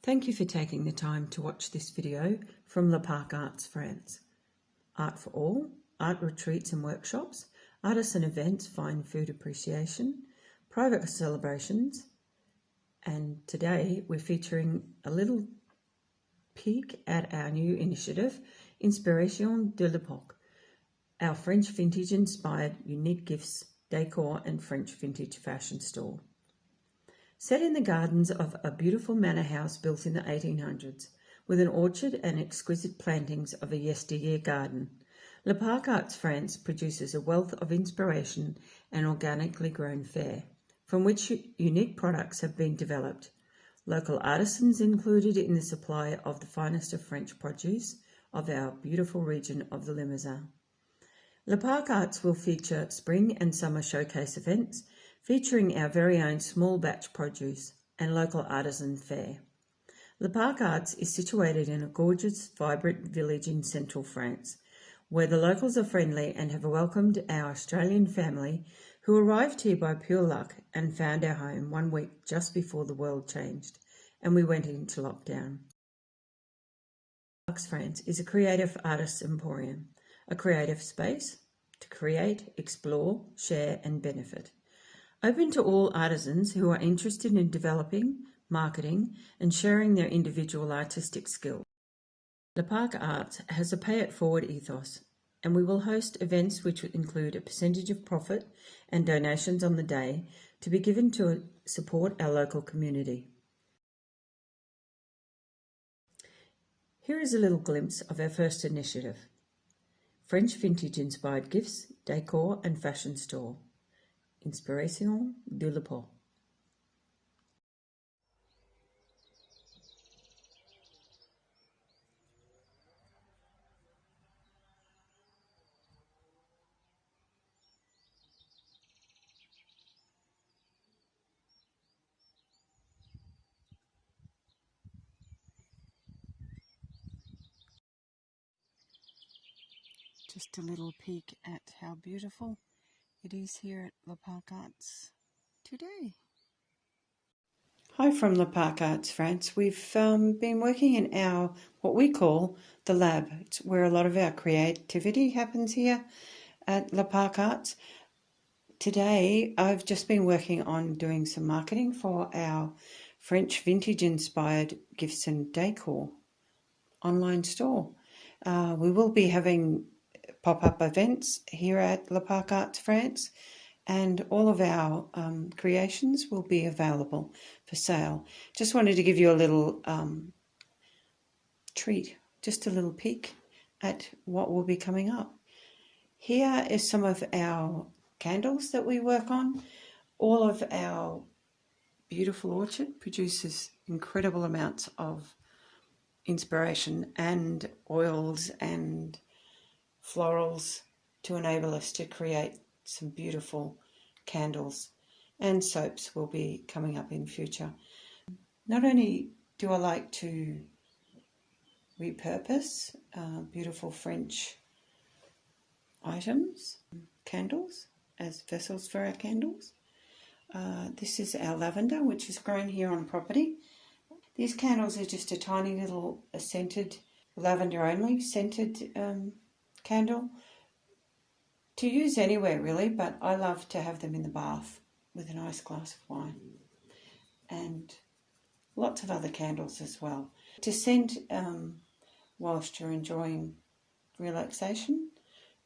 Thank you for taking the time to watch this video from Parc Arts France. Art for all, art retreats and workshops, artisan events, fine food appreciation, private celebrations, and today we're featuring a little peek at our new initiative, Inspirationsdel'l, our French vintage-inspired unique gifts, decor and French vintage fashion store. Set in the gardens of a beautiful manor house built in the 1800s, with an orchard and exquisite plantings of a yesteryear garden, Parc Arts France produces a wealth of inspiration and organically grown fare, from which unique products have been developed. Local artisans included in the supply of the finest of French produce of our beautiful region of the Limousin. Parc Arts will feature spring and summer showcase events featuring our very own small batch produce and local artisan fare. Parc Arts is situated in a gorgeous, vibrant village in central France, where the locals are friendly and have welcomed our Australian family who arrived here by pure luck and found our home 1 week just before the world changed and we went into lockdown. Parc Arts France is a creative artists emporium, a creative space to create, explore, share and benefit. Open to all artisans who are interested in developing, marketing and sharing their individual artistic skills. Parc Arts has a pay-it-forward ethos, and we will host events which include a percentage of profit and donations on the day to be given to support our local community. Here is a little glimpse of our first initiative, French vintage-inspired gifts, decor and fashion store. Inspirationsdel'l. Just a little peek at how beautiful it is here at Parc Arts today. Hi from Parc Arts France. We've been working in our, what we call the lab. It's where a lot of our creativity happens here at Parc Arts. Today I've just been working on doing some marketing for our French vintage inspired gifts and decor online store. We will be having pop-up events here at Parc Arts France, and all of our creations will be available for sale. Just wanted to give you a little treat, just a little peek at what will be coming up. Here is some of our candles that we work on. All of our beautiful orchard produces incredible amounts of inspiration and oils and florals to enable us to create some beautiful candles, and soaps will be coming up in future. Not only do I like to repurpose beautiful French items, candles, as vessels for our candles. This is our lavender, which is grown here on property. These candles are just a tiny little scented, lavender only scented candle to use anywhere really, but I love to have them in the bath with a nice glass of wine, and lots of other candles as well to scent whilst you're enjoying relaxation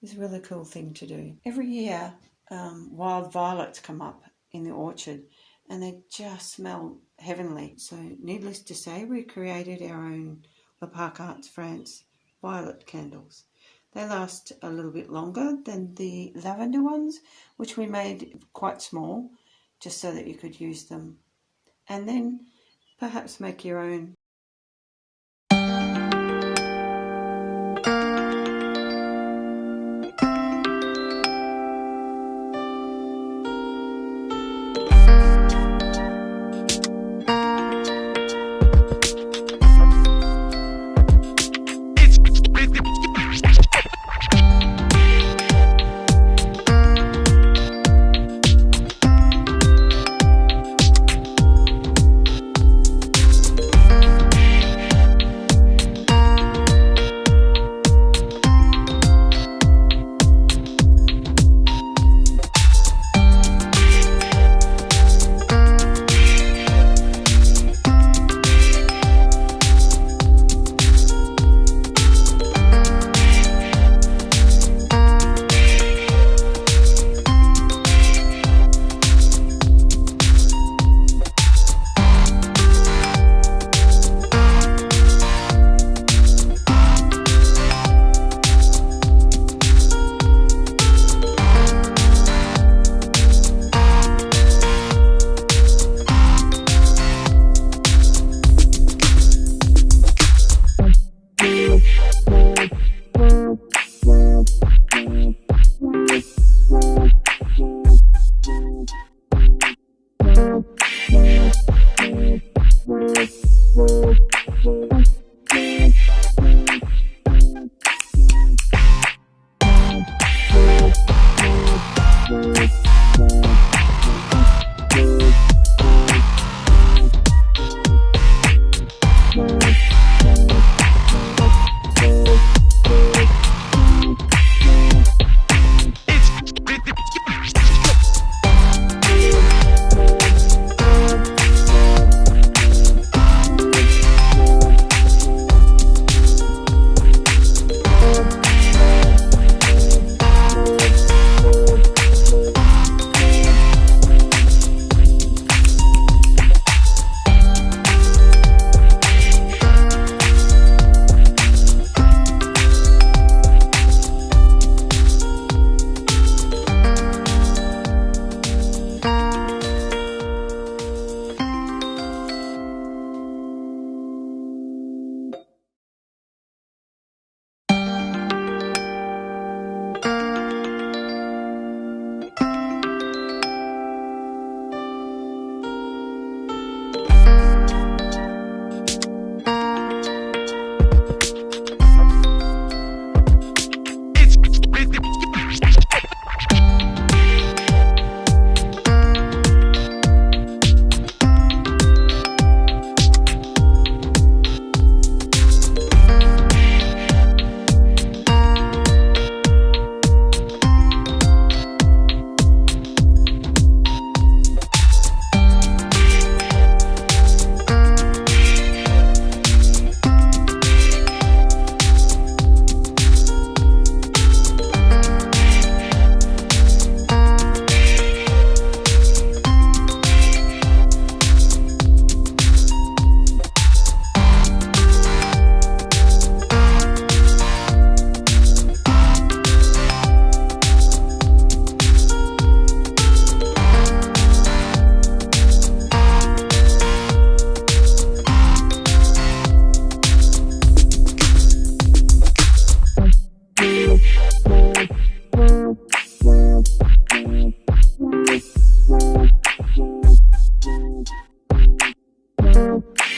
is a really cool thing to do. Every year wild violets come up in the orchard and they just smell heavenly, so needless to say we created our own Parc Arts France violet candles. They last a little bit longer than the lavender ones, which we made quite small, just so that you could use them. And then perhaps make your own.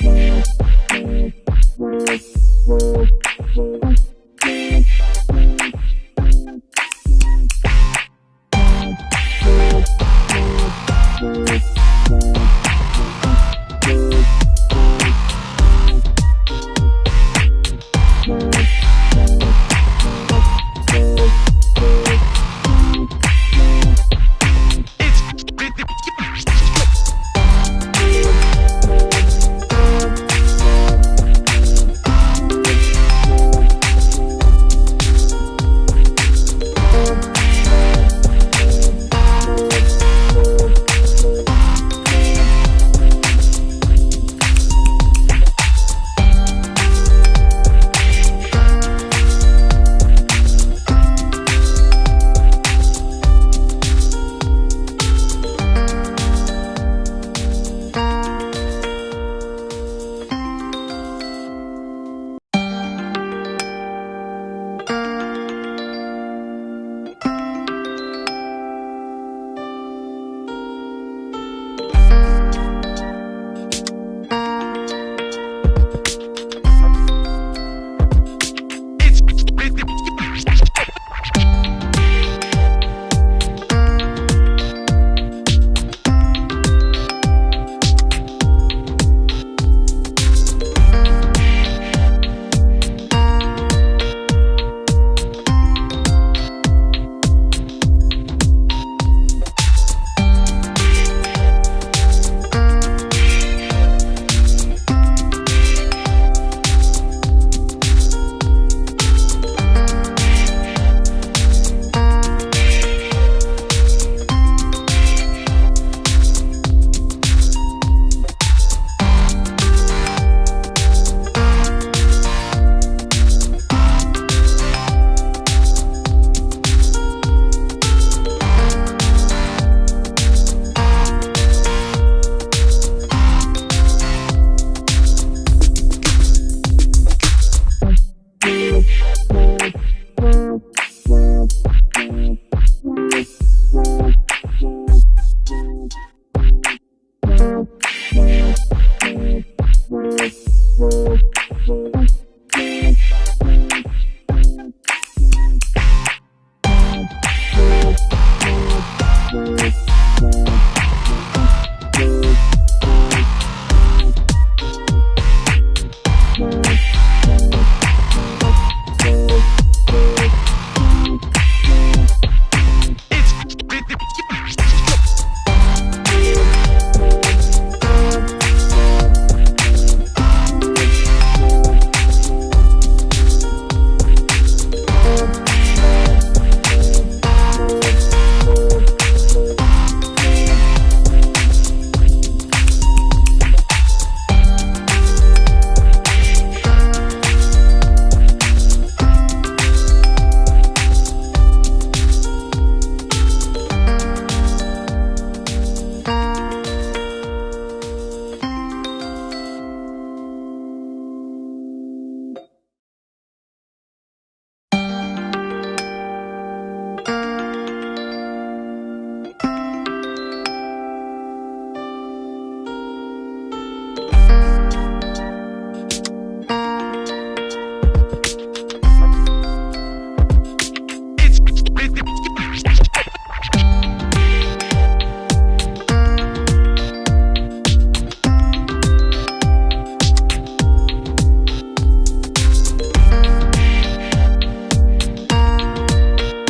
you.